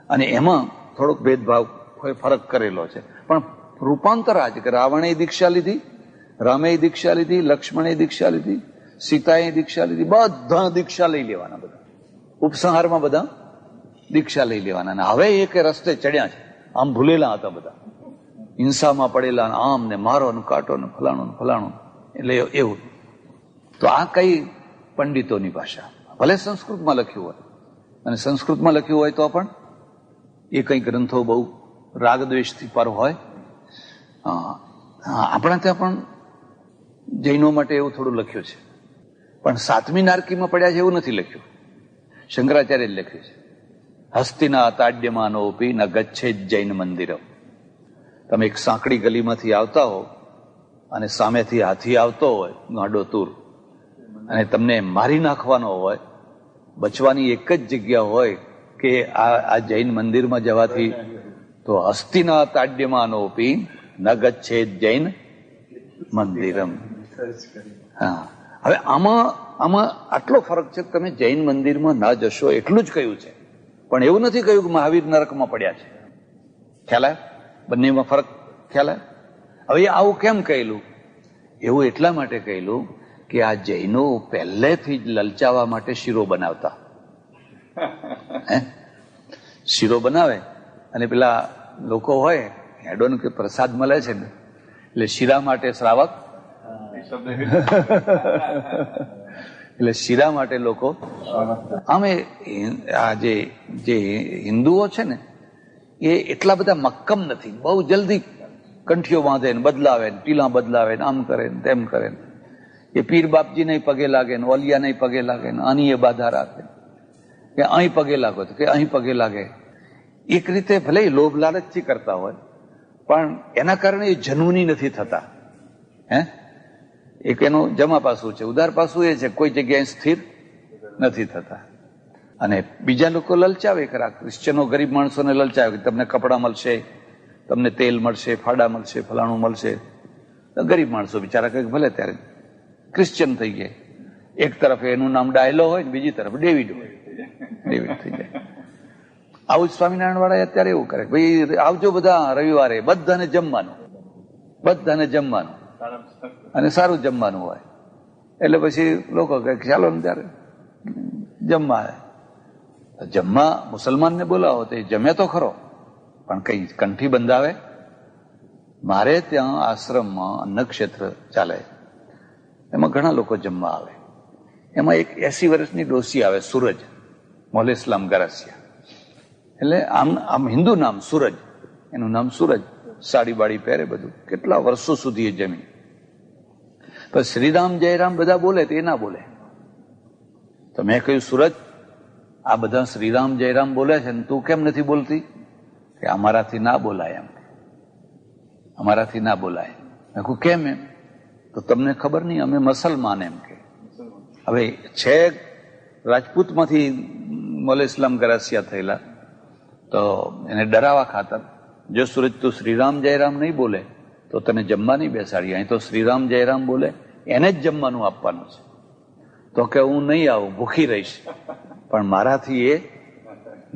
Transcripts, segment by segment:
અને એમાં થોડોક ભેદભાવ ફરક કરેલો છે, પણ રૂપાંતર આ છે કે રાવણે દીક્ષા લીધી, રામે દીક્ષા લીધી, લક્ષ્મણે દીક્ષા લીધી, સીતાએ દીક્ષા લીધી, બધા દીક્ષા લઈ લેવાના, બધા ઉપસંહારમાં બધા દીક્ષા લઈ લેવાના. અને હવે એક રસ્તે ચડ્યા છે, આમ ભૂલેલા હતા બધા, હિંસામાં પડેલા, આમ ને મારો ને કાંટો ને ફલાણું ફલાણું, એટલે એવું. તો આ કઈ પંડિતોની ભાષા, ભલે સંસ્કૃતમાં લખ્યું હોય, અને સંસ્કૃતમાં લખ્યું હોય તો પણ એ કઈ ગ્રંથો બહુ રાગદ્વેષથી પર હોય. આપણા ત્યાં પણ જૈનો માટે એવું થોડું લખ્યું છે, પણ સાતમી નારકીમાં પડ્યા છે એવું નથી લખ્યું. શંકરાચાર્ય લખ્યું છે, હસ્તિના તાડ્યમાનોપી ન ગચ્છે જૈન મંદિર. તમે એક સાંકડી ગલીમાંથી આવતા હો અને સામેથી હાથી આવતો હોય ગાંડો તૂર, અને તમને મારી નાખવાનો હોય, બચવાની એક જ જગ્યા હોય કે આ જૈન મંદિરમાં જવાથી, તો હસ્તિના તાડ્યમાનોપી ન ગચ્છે જૈન મંદિરમ. હા, હવે આમાં આટલો ફરક છે કે તમે જૈન મંદિરમાં ના જશો એટલું જ કહ્યું છે, પણ એવું નથી કહ્યું કે મહાવીર નરકમાં પડ્યા છે. ખ્યાલ આવે? બંનેમાં ફરક ખ્યાલ આવે? હવે આવું કેમ કહેલું? એવું એટલા માટે કહેલું કે આ જૈનો પહેલેથી જ લલચાવવા માટે શીરો બનાવતા. શીરો બનાવે અને પેલા લોકો હોય હેડોન કે પ્રસાદ મળે છે ને, એટલે શીરા માટે શ્રાવક, એટલે શીરા માટે લોકો આમે આ જે હિન્દુઓ છે ને એ એટલા બધા મક્કમ નથી, બહુ જલ્દી કંઠીઓ બાંધે ને બદલાવે ને ટીલા બદલાવે ને આમ કરે ને તેમ કરે ને, એ પીર બાપજી નહીં પગે લાગે ને ઓલિયા નહીં પગે લાગે ને આની એ બાધા રાખે કે અહીં પગે લાગો તો કે અહીં પગે લાગે. એક રીતે ભલે લોભ લાલચથી કરતા હોય પણ એના કારણે એ જનૂની નથી થતા. એક એનું જમા પાસું છે. ઉદાર પાસું એ છે કોઈ જગ્યાએ સ્થિર નથી થતા. અને બીજા લોકો લલચાવે ખરા, ક્રિશ્ચનો ગરીબ માણસોને લલચાવે કે તમને કપડાં મળશે, તમને તેલ મળશે, ફાડા મળશે, ફલાણું મળશે. ગરીબ માણસો બિચારા કંઈક ભલે ત્યારે ક્રિશ્ચન થઈ ગયા. એક તરફ એનું નામ ડાયલો હોય ને બીજી તરફ ડેવિડ હોય, ડેવિડ થઈ જાય. આવું જ સ્વામિનારાયણ વાળા અત્યારે એવું કરે, ભાઈ આવજો બધા રવિવારે, બધાને જમવાનું, બધાને જમવાનું અને સારું જમવાનું હોય. એટલે પછી લોકો કહે ચાલો ને ત્યારે જમવા. જમવા મુસલમાનને બોલાવો તો એ જમે તો ખરો, પણ કઈ કંઠી બંધાવે? મારે ત્યાં આશ્રમમાં અન્નક્ષેત્ર ચાલે, એમાં ઘણા લોકો જમવા આવે. એમાં એક 80 વર્ષની ડોસી આવે, સૂરજ, મોલે ઇસ્લામ ગરાસિયા. એટલે આમ હિન્દુ નામ સૂરજ, એનું નામ સૂરજ, સાડી બાડી પહેરે, બધું કેટલા વર્ષો સુધી એ જમી. પણ શ્રીરામ જયરામ બધા બોલે તો એ ના બોલે. તો મેં કહ્યું સૂરજ, આ બધા શ્રીરામ જયરામ બોલે છે ને તું કેમ નથી બોલતી? કે અમારાથી ના બોલાય, એમ અમારાથી ના બોલાય. મેં કહ્યું કેમ? એમ તો તમને ખબર નહીં, અમે મુસલમાન. એમ કે હવે છે રાજપૂતમાંથી મોલે ઇસ્લામ ગરાસિયા થયેલા, તો એને ડરાવા ખાતર જો સૂરજ તું શ્રીરામ જયરામ નહીં બોલે તો તને જમવા નહીં બેસાડીએ, અહીં તો શ્રીરામ જયરામ બોલે એને જ જમવાનું આપવાનું છે. તો કે હું નહીં આવું, ભૂખી રહીશ, પણ મારાથી એ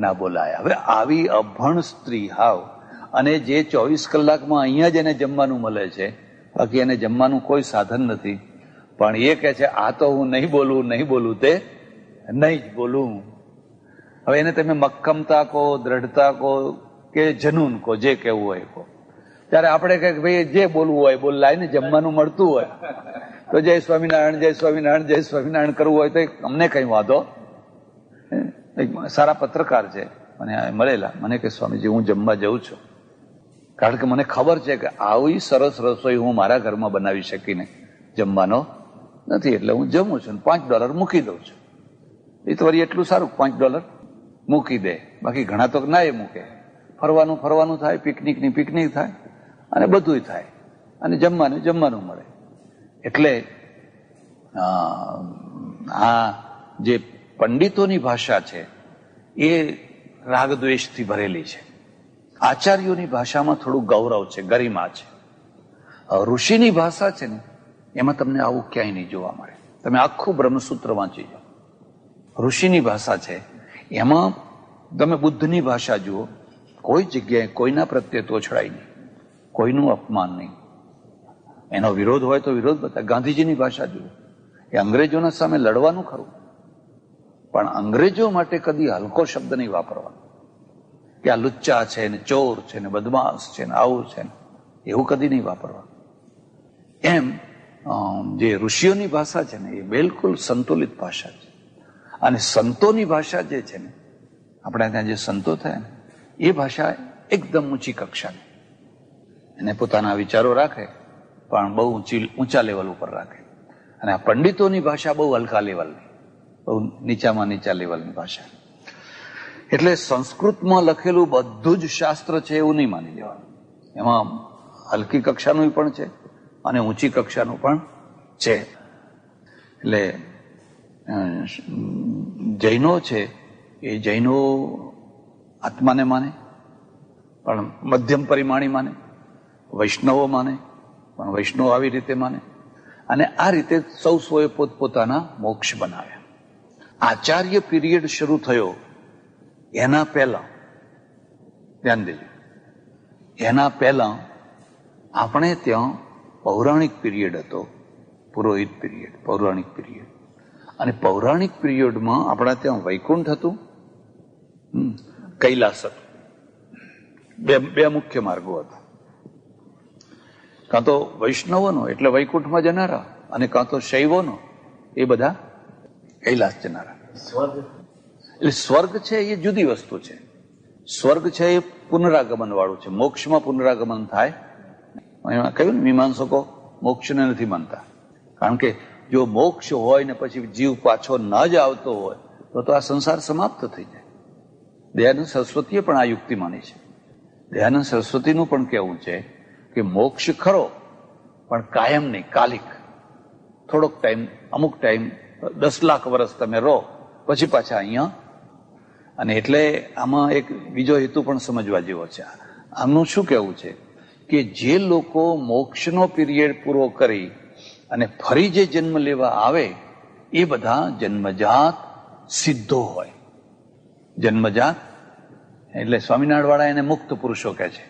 ના બોલાય. હવે આવી અભણ સ્ત્રી હાવ, અને જે 24 કલાકમાં અહીંયા જ એને જમવાનું મળે છે, બાકી એને જમવાનું કોઈ સાધન નથી, પણ એ કહે છે આ તો હું નહીં બોલું તે નહીં જ બોલું. હવે એને તમે મક્કમતા કહો, દ્રઢતા કહો કે જનૂન કહો, જે કહેવું હોય કહો. ત્યારે આપણે કહે ભાઈ જે બોલવું હોય બોલ, લાઈને જમવાનું મળતું હોય તો જય સ્વામિનારાયણ, જય સ્વામિનારાયણ, જય સ્વામિનારાયણ કરવું હોય તો અમને કઈ વાંધો. સારા પત્રકાર છે મને મળેલા, મને કે સ્વામીજી હું જમવા જઉં છું, કારણ કે મને ખબર છે કે આવી સરસ રસોઈ હું મારા ઘરમાં બનાવી શકીને જમવાનો નથી, એટલે હું જમું છું, $5 મૂકી દઉં છું. એ તો વળી એટલું સારું, $5 મૂકી દે, બાકી ઘણા તો ના એ મૂકે. ફરવાનું થાય, પિકનિક થાય, અને બધું થાય, અને જમવાનું મળે. એટલે આ જે પંડિતોની ભાષા છે એ રાગદ્વેષથી ભરેલી છે. આચાર્યોની ભાષામાં થોડું ગૌરવ છે, ગરિમા છે. ઋષિની ભાષા છે ને એમાં તમને આવું ક્યાંય નહીં જોવા મળે. તમે આખું બ્રહ્મસૂત્ર વાંચી જાઓ, ઋષિની ભાષા છે એમાં તમે બુદ્ધની ભાષા જુઓ, કોઈ જગ્યાએ કોઈના પ્રત્યે તોછડાઈ નહીં, કોઈનું અપમાન નહીં. એનો વિરોધ હોય તો વિરોધ બતાવે. ગાંધીજીની ભાષા જુઓ, એ અંગ્રેજોના સામે લડવાનું ખરું, પણ અંગ્રેજો માટે કદી હલકો શબ્દ નહીં વાપરવાનો કે આ લુચ્ચા છે ને ચોર છે ને બદમાશ છે ને આવું છે ને, એવું કદી નહીં વાપરવાનું. એમ જે ઋષિઓની ભાષા છે ને એ બિલકુલ સંતુલિત ભાષા છે. અને સંતોની ભાષા જે છે ને, આપણે ત્યાં જે સંતો થયા ને, એ ભાષા એકદમ ઊંચી કક્ષાની. એને પોતાના વિચારો રાખે પણ બહુ ઊંચા લેવલ ઉપર રાખે. અને આ પંડિતોની ભાષા બહુ હલકા લેવલની, બહુ નીચામાં નીચા લેવલની ભાષા. એટલે સંસ્કૃતમાં લખેલું બધું જ શાસ્ત્ર છે એવું નહીં માની લેવાનું. એમાં હલકી કક્ષાનું પણ છે અને ઊંચી કક્ષાનું પણ છે. એટલે જૈનો છે એ જૈનો આત્માને માને પણ મધ્યમ પરિમાણી માને, વૈષ્ણવો માને પણ વૈષ્ણવ આવી રીતે માને. અને આ રીતે સૌએ પોતપોતાના મોક્ષ બનાવ્યા. આચાર્ય પીરિયડ શરૂ થયો એના પહેલા, ધ્યાન દેજો, એના પહેલા આપણે ત્યાં પૌરાણિક પીરિયડ હતો, પુરોહિત પીરિયડ, પૌરાણિક પીરિયડ. અને પૌરાણિક પીરિયડમાં આપણા ત્યાં વૈકુંઠ હતું, કૈલાસ હતું. બે મુખ્ય માર્ગો હતા. કાં તો વૈષ્ણવોનો એટલે વૈકુંઠમાં જનારા, અને કાં તો શૈવોનો એ બધા કૈલાસ જનારા. એટલે સ્વર્ગ છે એ જુદી વસ્તુ છે. સ્વર્ગ છે એ પુનરાગમન વાળું છે. મોક્ષમાં પુનરાગમન થાય. એમાં કહ્યું ને, મીમાંસકો મોક્ષને નથી માનતા. કારણ કે જો મોક્ષ હોય ને પછી જીવ પાછો ન જ આવતો હોય તો આ સંસાર સમાપ્ત થઈ જાય. દયાનંદ સરસ્વતીએ પણ આ યુક્તિ માની છે. દયાનંદ સરસ્વતીનું પણ કહેવું છે કે મોક્ષ ખરો પણ કાયમ નહીં, કાલિક. થોડોક ટાઈમ, અમુક ટાઈમ, 10 લાખ વર્ષ તમે રહો પછી પાછા અહીંયા. અને એટલે આમાં એક બીજો હેતુ પણ સમજવા જેવો છે. આમનું શું કહેવું છે કે જે લોકો મોક્ષનો પીરિયડ પૂરો કરી અને ફરી જે જન્મ લેવા આવે એ બધા જન્મજાત સિદ્ધો હોય. જન્મજાત એટલે સ્વામિનારાયણ વાળા એને મુક્ત પુરુષો કહે છે.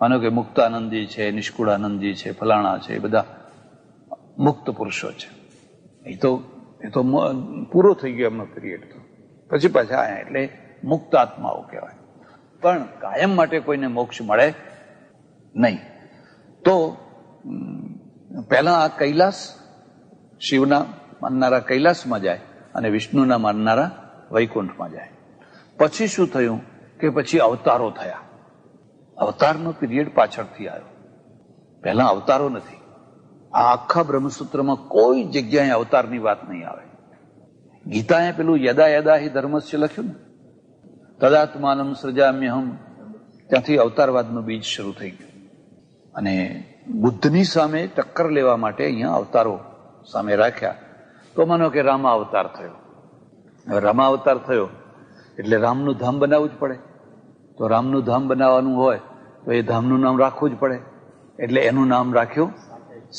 માનો કે મુક્તાનંદજી છે, નિષ્કુળાનંદજી છે, ફલાણા છે, એ બધા મુક્ત પુરુષો છે. એ તો પૂરો થઈ ગયો એમનો પીરિયડ. તો પછી પાછા આયા એટલે મુક્ત આત્માઓ કહેવાય. પણ કાયમ માટે કોઈને મોક્ષ મળે નહીં. તો પહેલા આ કૈલાસ, શિવના માનનારા કૈલાસમાં જાય અને વિષ્ણુના માનનારા વૈકુંઠમાં જાય. પછી શું થયું કે પછી અવતારો થયા. અવતારનો પીરિયડ પાછળથી આવ્યો, પહેલા અવતારો નથી. આ આખા બ્રહ્મસૂત્રમાં કોઈ જગ્યાએ અવતારની વાત નહીં આવે. ગીતાએ પેલું યદા યદા હિ ધર્મસ્ય લખ્યું ને, તદાત્માનમ સૃજામ્યહમ, ત્યાંથી અવતારવાદનું બીજ શરૂ થઈ ગયું. અને બુદ્ધની સામે ટક્કર લેવા માટે અહીંયા અવતારો સામે રાખ્યા. તો માનો કે રામા અવતાર થયો. હવે રામા અવતાર થયો એટલે રામનું ધામ બનાવવું જ પડે. તો રામનું ધામ બનાવવાનું હોય તો એ ધામનું નામ રાખવું જ પડે. એટલે એનું નામ રાખ્યું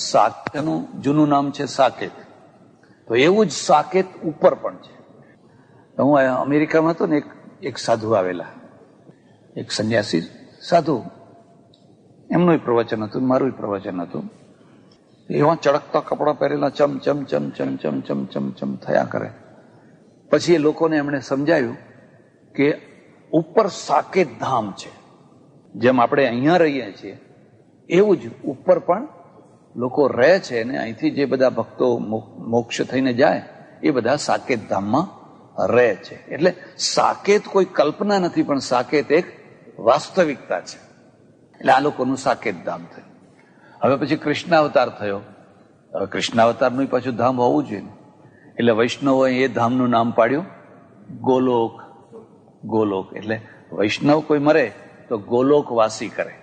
સાકેત. એનું જૂનું નામ છે સાકેત. તો એવું જ સાકેત ઉપર પણ છે. હું અમેરિકામાં હતો ને, એક સાધુ આવેલા, એક સંન્યાસી સાધુ. એમનું પ્રવચન હતું, મારું પ્રવચન હતું. એવા ચળકતા કપડા પહેરેલા, ચમ ચમ ચમ ચમ ચમ ચમ ચમ ચમ થયા કરે. પછી એ લોકોને એમણે સમજાવ્યું કે ઉપર સાકેત ધામ છે. જેમ આપણે અહીંયા રહીએ છીએ એવું જ ઉપર પણ લોકો રહે છે. અને અહીંથી જે બધા ભક્તો મોક્ષ થઈને જાય એ બધા સાકેત ધામમાં રહે છે. એટલે સાકેત કોઈ કલ્પના નથી, પણ સાકેત એક વાસ્તવિકતા છે. એટલે આ લોકોનું સાકેત ધામ થયું. હવે પછી કૃષ્ણાવતાર થયો. હવે કૃષ્ણાવતારનું પાછું ધામ હોવું જોઈએ. એટલે વૈષ્ણવોએ એ ધામનું નામ પાડ્યું ગોલોક. ગોલોક એટલે વૈષ્ણવ કોઈ મરે તો ગોલોકવાસી કરે.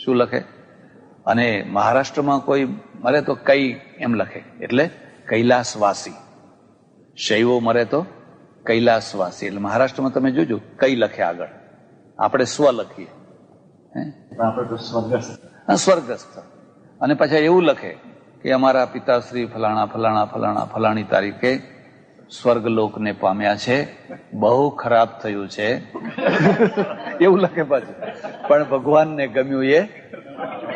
શું લખે? અને મહારાષ્ટ્રમાં કોઈ મરે તો કઈ એમ લખે, એટલે કૈલાસવાસી. શૈવો મરે તો કૈલાસવાસી. એટલે મહારાષ્ટ્રમાં તમે જોજો કઈ લખે આગળ, આપણે સ્વ લખીએ, સ્વર્ગસ્થ. અને પછી એવું લખે કે અમારા પિતાશ્રી ફલાણા ફલાણા ફલાણા ફલાણી તારીખે સ્વર્ગલોકને પામ્યા છે, બહુ ખરાબ થયું છે એવું લખે પાછું. પણ ભગવાનને ગમ્યું એ,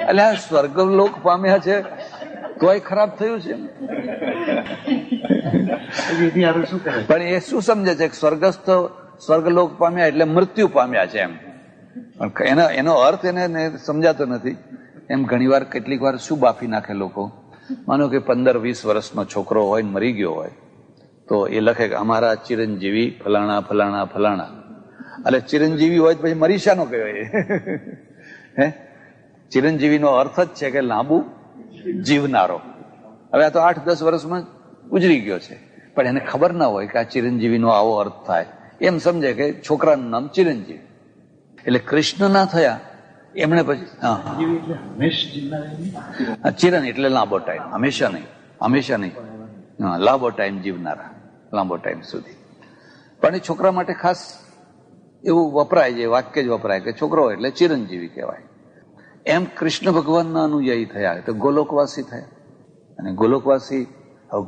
એટલે આ સ્વર્ગલોક પામ્યા છે તોય ખરાબ થયું છે. પણ એ શું સમજે છે કે સ્વર્ગસ્થ સ્વર્ગલોક પામ્યા એટલે મૃત્યુ પામ્યા છે એમ. એનો અર્થ એને સમજાતો નથી. એમ ઘણી વાર કેટલીક વાર શું બાફી નાખે લોકો. માનો કે 15-20 વર્ષનો છોકરો હોય ને મરી ગયો હોય તો એ લખે કે અમારા ચિરંજીવી ફલાણા ફલાણા ફલાણા. એટલે ચિરંજીવી હોય તો પછી મરી શાનો કહેવાય? હે, ચિરંજીવીનો અર્થ જ છે કે લાંબુ જીવનારો. હવે આ તો 8-10 વર્ષમાં ગુજરી ગયો છે, પણ એને ખબર ના હોય કે આ ચિરંજીવીનો આવો અર્થ થાય. એમ સમજે કે છોકરાનું નામ ચિરંજીવી. એટલે કૃષ્ણ ના થયા એમણે પછી ચિરન એટલે લાંબો ટાઈમ, હંમેશા નહીં, લાંબો ટાઈમ જીવનારા, લાંબો ટાઈમ સુધી. પણ એ છોકરા માટે ખાસ એવું વપરાય છે, વાક્ય જ વપરાય કે છોકરો એટલે ચિરંજીવી કહેવાય. એમ કૃષ્ણ ભગવાનના અનુયાયી થયા તો ગોલોકવાસી થયા. અને ગોલોકવાસી,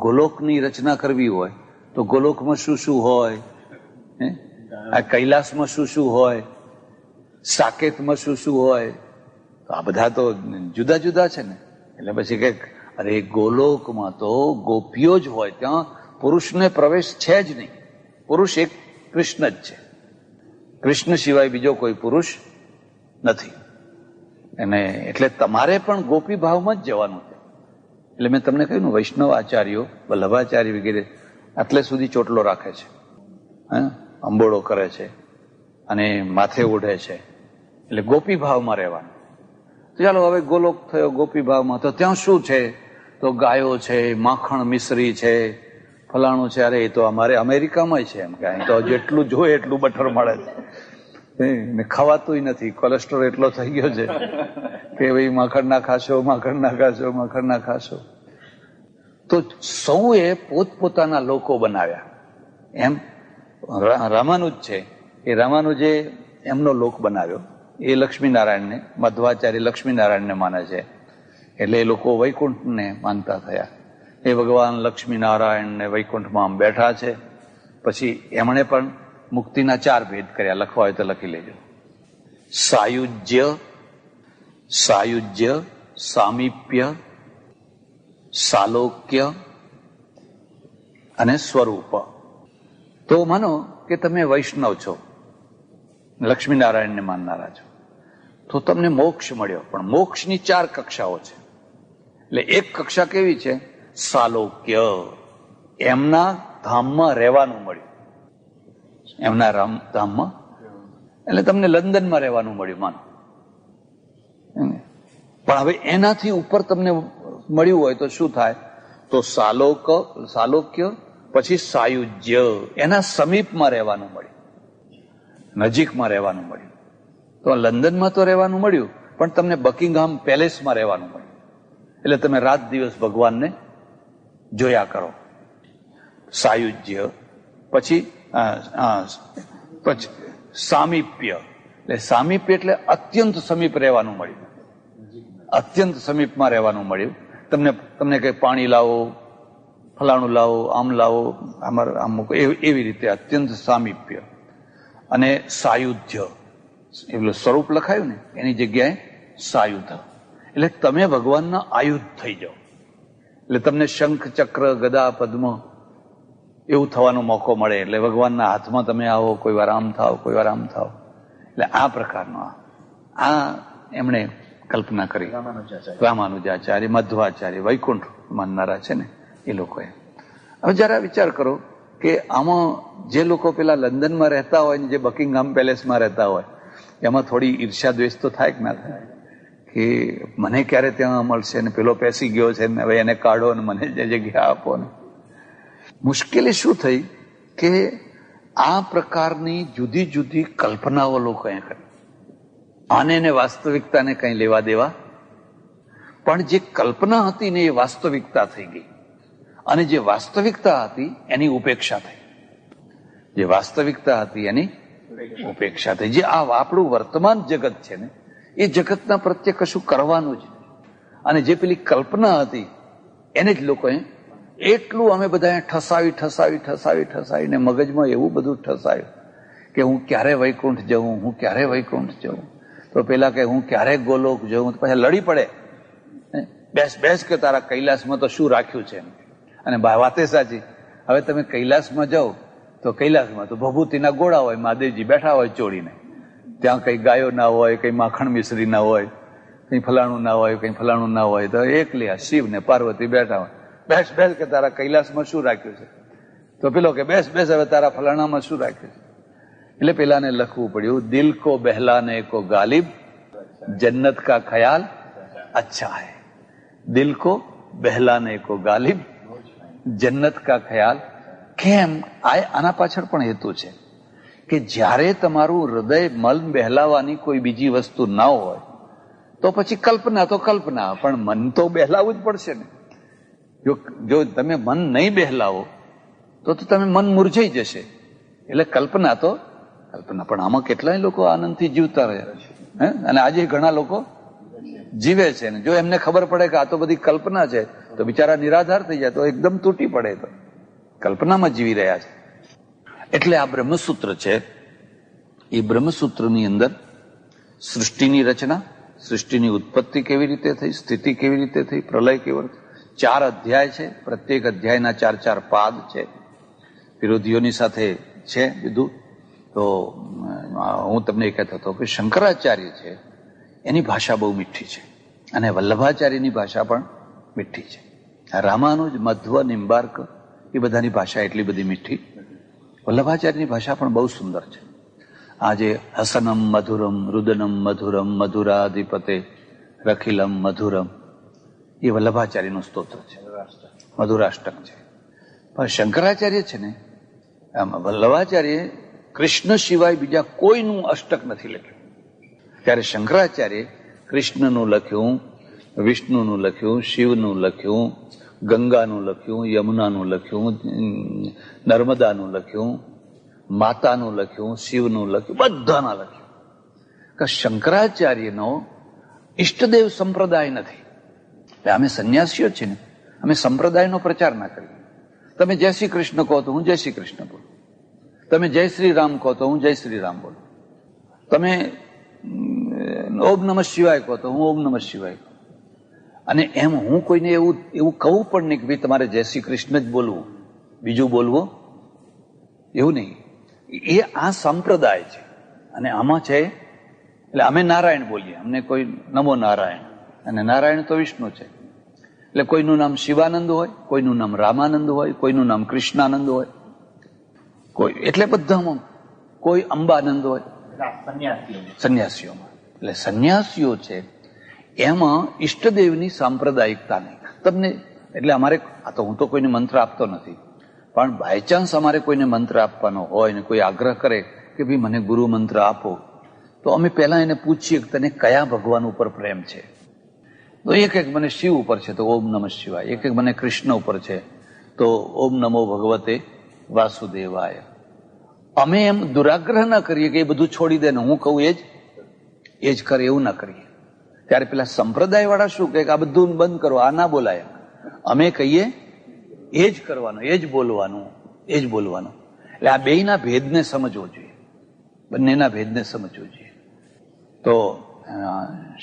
ગોલોકની રચના કરવી હોય તો ગોલોકમાં શું શું હોય, આ કૈલાસમાં શું શું હોય, સાકેતમાં શું શું હોય, તો આ બધા તો જુદા જુદા છે ને. એટલે પછી કે અરે ગોલોકમાં તો ગોપીઓ જ હોય, ત્યાં પુરુષને પ્રવેશ છે જ નહીં. પુરુષ એક કૃષ્ણ જ છે. કૃષ્ણ સિવાય બીજો કોઈ પુરુષ નથી. અને એટલે તમારે પણ ગોપી ભાવમાં જ જવાનું છે. એટલે મેં તમને કહ્યું ને, વૈષ્ણવ આચાર્યો, વલ્લભાચાર્ય વગેરે આટલે સુધી ચોટલો રાખે છે, અંબોડો કરે છે અને માથે ઓઢે છે. એટલે ગોપી ભાવમાં રહેવાનું. તો ચાલો હવે ગોલોક થયો ગોપી ભાવમાં, તો ત્યાં શું છે? તો ગાયો છે, માખણ મિશ્રી છે, ફલાણું છે. અરે એ તો અમારે અમેરિકામાં છે એમ કે અહીં તો જેટલું જોઈએ એટલું બટર મળે છે ને ખવાતું નથી. કોલેસ્ટ્રોલ એટલો થઈ ગયો છે કે ભાઈ માખણ ના ખાશો, માખણ ના ખાશો, માખણ ના ખાશો. તો સૌએ પોતપોતાના લોકો બનાવ્યા. એમ રામાનુજ છે, એ રામાનુજે એમનો લોક બનાવ્યો. એ લક્ષ્મીનારાયણને, મધ્વાચાર્ય લક્ષ્મીનારાયણને માને છે, એટલે એ લોકો વૈકુંઠને માનતા થયા. એ ભગવાન લક્ષ્મીનારાયણને વૈકુંઠમાં આમ બેઠા છે. પછી એમણે પણ મુક્તિના 4 ભેદ કર્યા. લખવા હોય તો લખી લેજો. સાયુજ્ય, સામીપ્ય, સાલોક્ય અને સ્વરૂપ. તો માનો કે તમે વૈષ્ણવ છો, લક્ષ્મીનારાયણને માનનારા છો, તો તમને મોક્ષ મળ્યો. પણ મોક્ષની 4 કક્ષાઓ છે. એટલે એક કક્ષા કેવી છે? સાલોક્ય, એમના ધામમાં રહેવાનું મળ્યું. એમના ધામમાં, એટલે તમને લંડનમાં રહેવાનું મળ્યું માનો. પણ હવે એનાથી ઉપર તમને મળ્યું હોય તો શું થાય? તો સાલોક્ય, પછી સાયુજ્ય, એના સમીપમાં રહેવાનું મળ્યું, નજીકમાં રહેવાનું મળ્યું. તો લંડનમાં તો રહેવાનું મળ્યું, પણ તમને બકિંગહામ પેલેસમાં રહેવાનું મળ્યું. એટલે તમે રાત દિવસ ભગવાનને જોયા કરો. સાયુજ્ય, પછી સામીપ્ય. એટલે સામીપ્ય એટલે અત્યંત સમીપ રહેવાનું મળ્યું, અત્યંત સમીપમાં રહેવાનું મળ્યું. તમને કઈ પાણી લાવો, ફલાણું લાવો, આમ લાવો, આમ એવી રીતે અત્યંત સામીપ્ય. અને સાયુધ્ય, એટલે સ્વરૂપ લખાયું ને એની જગ્યાએ સાયુધ. એટલે તમે ભગવાનના આયુધ થઈ જાઓ. એટલે તમને શંખ, ચક્ર, ગદા, પદ્મ એવું થવાનો મોકો મળે. એટલે ભગવાનના હાથમાં તમે આવો, કોઈ વાર આમ થાવ, કોઈ વાર આમ થાવ. એટલે આ પ્રકારનો આ એમણે કલ્પના કરી. રામાનુજાચાર્ય, મધ્વાચાર્ય, વૈકુંઠ માનનારા છે ને એ લોકોએ. હવે જરા વિચાર કરો કે આમાં જે લોકો પેલા લંડનમાં રહેતા હોય ને જે બકિંગહામ પેલેસમાં રહેતા હોય, એમાં થોડી ઈર્ષ્યા દ્વેષ તો થાય કે ના થાય? કે મને ક્યારે ત્યાં મળશે ને પેલો પેસી ગયો છે ને હવે એને કાઢો ને મને જે જગ્યા આપો ને. મુશ્કેલી શું થઈ કે આ પ્રકારની જુદી જુદી કલ્પનાઓ લોકોએ કરી. આને ને વાસ્તવિકતાને કઈ લેવા દેવા, પણ જે કલ્પના હતી ને એ વાસ્તવિકતા થઈ ગઈ. અને જે વાસ્તવિકતા હતી એની ઉપેક્ષા થઈ. જે વાસ્તવિકતા હતી એની ઉપેક્ષા થઈ. જે આ આપણું વર્તમાન જગત છે ને એ જગતના પ્રત્યે કશું કરવાનું જ નહીં. અને જે પેલી કલ્પના હતી એને જ લોકોએ એટલું અમે બધા ઠસાવીને મગજમાં એવું બધું ઠસાયું કે હું ક્યારે વૈકુંઠ જઉં, હું ક્યારે વૈકુંઠ જઉં. તો પેલા કે હું ક્યારે ગોલોક જઉં, તો પછી લડી પડે, બેસ કે તારા કૈલાસમાં તો શું રાખ્યું છે. અને વાતે સાચી, હવે તમે કૈલાસમાં જાઓ તો કૈલાસમાં તો ભભૂતિના ગોળા હોય, મહાદેવજી બેઠા હોય ચોડીને, ત્યાં કઈ ગાયો ના હોય, કઈ માખણ મિશ્રી ના હોય, કઈ ફલાણું ના હોય, કઈ ફલાણું ના હોય, તો એકલી શિવ ને પાર્વતી બેઠા હોય. બેસ કે તારા કૈલાસમાં શું રાખ્યું છે. તો પેલો કે બેસ હવે તારા ફલાણામાં શું રાખ્યું છે. એટલે પેલાને લખવું પડ્યું, દિલ કો બહેલાને કો ગાલિબ, જન્નત કા ખ્યાલ અચ્છા હૈ. દિલ કો બહેલાને કો ગાલિબ, જન્નત કા ખ્યાલ. કેમ? આના પાછળ પણ હેતુ છે કે જ્યારે તમારું હૃદય મન બહેલાવાની કોઈ બીજી વસ્તુ ના હોય તો પછી કલ્પના તો કલ્પના, પણ મન તો બહેલાવું જ પડશે ને. જો તમે મન નહીં બહેલાવો તો તમે મન મૂર્છાઈ જશે. એટલે કલ્પના તો કલ્પના, પણ આમાં કેટલાય લોકો આનંદથી જીવતા રહે. અને આજે ઘણા લોકો જીવે છે ને જો એમને ખબર પડે કે આ તો બધી કલ્પના છે તો બિચારા નિરાધાર થઈ જાય, તો એકદમ તૂટી પડે, તો કલ્પનામાં જીવી રહ્યા છે. એટલે આ બ્રહ્મસૂત્ર છે, એ બ્રહ્મસૂત્રની અંદર સૃષ્ટિની રચના, સૃષ્ટિની ઉત્પત્તિ કેવી રીતે થઈ, સ્થિતિ કેવી રીતે થઈ, પ્રલય કેવો, 4 અધ્યાય છે, પ્રત્યેક અધ્યાયના 4 પાદ છે, વિરોધીઓની સાથે છે બધું. તો હું તમને એ કહેતો હતો કે શંકરાચાર્ય છે એની ભાષા બહુ મીઠી છે અને વલ્લભાચાર્યની ભાષા પણ મીઠી છે. રામાનુજ, મધ્વ, નિંબાર્ક એ બધાની ભાષા એટલી બધી મીઠી. વલ્લભાચાર્યની ભાષા પણ બહુ સુંદર છે. આજે હસનમ મધુરમ રુદનમ મધુરમ મધુરાધિપતે રખિલમ મધુરમ એ વલ્લભાચાર્યનું સ્તોત્ર છે, મધુરાષ્ટક છે. પણ શંકરાચાર્ય છે ને, આમાં વલ્લભાચાર્ય કૃષ્ણ સિવાય બીજા કોઈનું અષ્ટક નથી લખ્યું. ત્યારે શંકરાચાર્ય કૃષ્ણનું લખ્યું, વિષ્ણુનું લખ્યું, શિવનું લખ્યું, ગંગાનું લખ્યું, યમુનાનું લખ્યું, નર્મદાનું લખ્યું, માતાનું લખ્યું, શિવનું લખ્યું, બધાના લખ્યું. કે શંકરાચાર્યનો ઈષ્ટદેવ સંપ્રદાય નથી. અમે સંન્યાસીઓ છીએ ને, અમે સંપ્રદાયનો પ્રચાર ના કરીએ. તમે જય શ્રી કૃષ્ણ કહો તો હું જય શ્રી કૃષ્ણ બોલું, તમે જય શ્રી રામ કહો તો હું જય શ્રી રામ બોલું, તમે ઓમ નમઃ શિવાય કહો તો હું ઓમ નમઃ શિવાય કહું. અને એમ હું કોઈને એવું કહું પણ નહીં કે ભાઈ તમારે જય શ્રી કૃષ્ણ જ બોલવું, બીજું બોલવું એવું નહીં. એ આ સંપ્રદાય છે અને આમાં છે. એટલે અમે નારાયણ બોલીએ, અમને કોઈ નમો નારાયણ, અને નારાયણ તો વિષ્ણુ છે. એટલે કોઈનું નામ શિવાનંદ હોય, કોઈનું નામ રામાનંદ હોય, કોઈનું નામ કૃષ્ણાનંદ હોય, કોઈ એટલે બધામાં કોઈ અંબાનંદ હોય સંન્યાસીઓમાં. એટલે સંન્યાસીઓ છે એમાં ઈષ્ટદેવની સાંપ્રદાયિકતા નહીં તમને. એટલે અમારે આ તો હું તો કોઈને મંત્ર આપતો નથી, પણ બાયચાન્સ અમારે કોઈને મંત્ર આપવાનો હોય ને કોઈ આગ્રહ કરે કે ભાઈ મને ગુરુ મંત્ર આપો, તો અમે પહેલા એને પૂછીએ કે તને કયા ભગવાન ઉપર પ્રેમ છે. તો એક મને શિવ ઉપર છે તો ઓમ નમઃ શિવાય, એક મને કૃષ્ણ ઉપર છે તો ઓમ નમો ભગવતે વાસુદેવાય. અમે એમ દુરાગ્રહ ના કરીએ કે એ બધું છોડી દે ને હું કહું એ જ કરે, એવું ના કરીએ. ત્યારે પેલા સંપ્રદાય વાળા શું કહે કે આ બધું બંધ કરો, આ ના બોલાય. અમે કહીએ એ જ કરવાનું, એ જ બોલવાનું, એ જ બોલવાનું. એટલે આ બેયના ભેદને સમજવો જોઈએ, બંનેના ભેદને સમજવો જોઈએ. તો